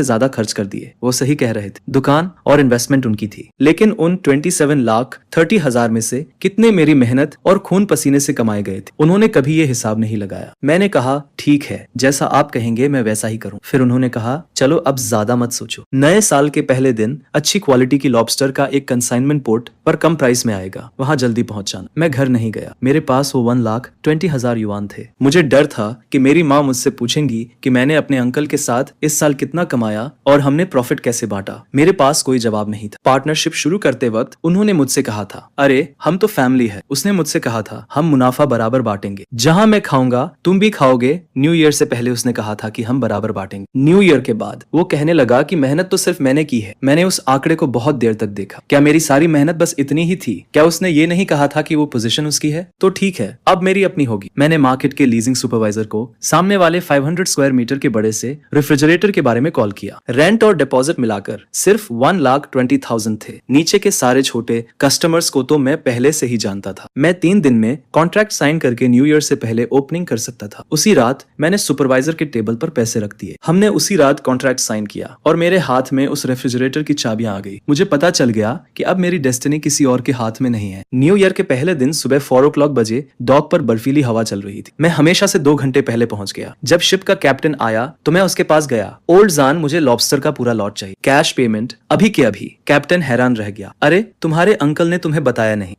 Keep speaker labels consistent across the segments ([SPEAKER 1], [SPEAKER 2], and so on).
[SPEAKER 1] ज्यादा खर्च कर दिए। वो सही कह रहे थे, दुकान और इन्वेस्टमेंट उनकी थी, लेकिन उन 27,30,000 में से कितने मेरी मेहनत और खून पसीने से कमाए गए थे, उन्होंने कभी ये हिसाब नहीं लगाया। मैंने कहा ठीक है, जैसा आप कहेंगे मैं वैसा ही करूं। फिर उन्होंने कहा चलो अब ज्यादा मत सोचो, नए साल के पहले दिन अच्छी क्वालिटी की लॉबस्टर का एक कंसाइनमेंट पोर्ट पर कम प्राइस में आएगा, वहां जल्दी पहुंच जाना। मैं घर नहीं गया, मेरे पास वो 1,20,000 युआन थे। मुझे डर था कि मेरी माँ मुझसे पूछेंगी कि मैंने अपने अंकल के साथ इस साल कितना कमाया और हमने प्रॉफिट कैसे बांटा। मेरे पास कोई जवाब नहीं था। पार्टनरशिप शुरू करते वक्त उन्होंने मुझसे कहा था, अरे हम तो फैमिली है। उसने मुझसे कहा था, हम मुनाफा बराबर बांटेंगे, जहां मैं खाऊंगा तुम भी खाओगे। न्यू ईयर से पहले उसने कहा था कि हम बराबर बांटेंगे। न्यू ईयर के बाद वो कहने लगा कि मेहनत तो सिर्फ मैंने की है। मैंने उस आंकड़े को बहुत देर तक देखा। क्या मेरी सारी मेहनत बस इतनी ही थी? क्या उसने ये नहीं कहा था कि वो पोजीशन उसकी है? तो ठीक है, अब मेरी अपनी होगी। मैंने मार्केट के लीजिंग सुपरवाइजर को सामने वाले 500 स्क्वायर मीटर के बड़े से रेफ्रिजरेटर के बारे में कॉल किया। रेंट और डिपॉजिट मिलाकर सिर्फ 1,20,000 थे। नीचे के सारे छोटे कस्टमर्स को तो मैं पहले से ही जानता था। मैं 3 दिन में कॉन्ट्रैक्ट साइन करके न्यू ईयर से पहले ओपनिंग कर सकता था। उसी रात मैंने सुपरवाइजर के टेबल पर पैसे रख दिए। हमने उसी रात कॉन्ट्रैक्ट साइन किया और मेरे हाथ में उस रेफ्रिजरेटर की चाबियां आ गई। मुझे पता चल गया कि अब मेरी डेस्टिनी किसी और के हाथ में नहीं है। न्यू ईयर के पहले दिन सुबह 4 o'clock बजे डॉक पर बर्फीली हवा चल रही थी। मैं हमेशा से 2 घंटे पहले पहुंच गया। जब शिप का कैप्टन आया तो मैं उसके पास गया। ओल्ड जान, मुझे लॉबस्टर का पूरा लॉट चाहिए, कैश पेमेंट अभी के अभी। कैप्टन हैरान रह गया, अरे तुम्हारे अंकल ने तुम्हें बताया नहीं?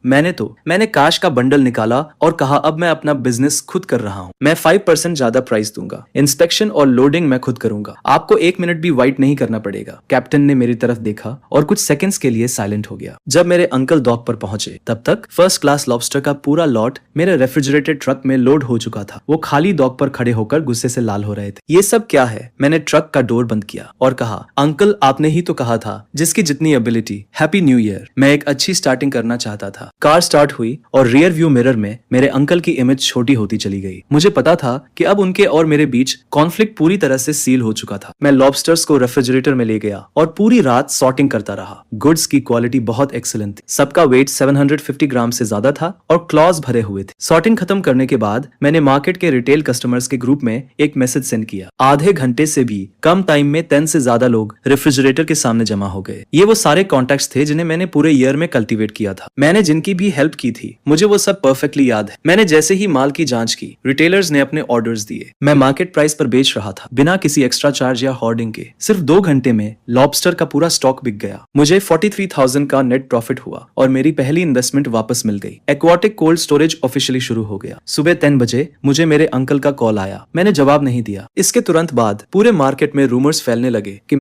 [SPEAKER 1] मैंने काश का बंडल निकाला और कहा अब मैं अपना बिजनेस खुद कर रहा हूँ। मैं 5% ज्यादा प्राइस दूंगा, इंस्पेक्शन और लोडिंग मैं खुद करूंगा, आपको 1 मिनट भी वाइट नहीं करना पड़ेगा। कैप्टन ने मेरी तरफ देखा और कुछ सेकंड्स के लिए साइलेंट हो गया। जब मेरे अंकल डॉक पर पहुंचे तब तक फर्स्ट क्लास लॉबस्टर का पूरा लॉट मेरे रेफ्रिजरेटेड ट्रक में लोड हो चुका था। वो खाली डॉक पर खड़े होकर गुस्से से लाल हो रहे थे। ये सब क्या है? मैंने ट्रक का डोर बंद किया और कहा, अंकल आपने ही तो कहा था जिसकी जितनी एबिलिटी, हैप्पी न्यू ईयर। मैं एक अच्छी स्टार्टिंग करना चाहता था। कार स्टार्ट हुई और रियर व्यू मिरर में मेरे अंकल की इमेज छोटी होती चली गई। मुझे पता था कि अब उनके और मेरे बीच कॉन्फ्लिक्ट पूरी तरह से सील हो चुका था। मैं लॉबस्टर्स को रेफ्रिजरेटर में ले गया और पूरी रात सॉर्टिंग करता रहा। गुड्स की क्वालिटी बहुत एक्सीलेंट थी। सबका वेट 750 ग्राम से ज्यादा था और क्लॉज भरे हुए थे। सॉर्टिंग खत्म करने के बाद मैंने मार्केट के रिटेल कस्टमर्स के ग्रुप में एक मैसेज सेंड किया। आधे घंटे से भी कम टाइम में 10 से ज्यादा लोग रेफ्रिजरेटर के सामने जमा हो गए। ये वो सारे कॉन्टैक्ट्स थे जिन्हें मैंने पूरे ईयर में कल्टीवेट किया था। मैंने जिनकी भी हेल्प की थी, मुझे वो सब परफेक्टली याद है। मैंने जैसे ही माल की जांच की, रिटेलर्स ने अपने ऑर्डर्स दिए। मैं मार्केट प्राइस पर बेच रहा था, बिना किसी एक्स्ट्रा चार्ज या होर्डिंग के। सिर्फ 2 घंटे में लॉबस्टर का पूरा स्टॉक बिक गया। मुझे 43,000 का नेट प्रॉफिट हुआ और मेरी पहली इन्वेस्टमेंट वापस मिल गई। एक्वाटिक कोल्ड स्टोरेज ऑफिशियली शुरू हो गया। सुबह 10 बजे मुझे मेरे अंकल का कॉल आया। मैंने जवाब नहीं दिया। इसके तुरंत बाद पूरे मार्केट में रूमर्स फैलने लगे कि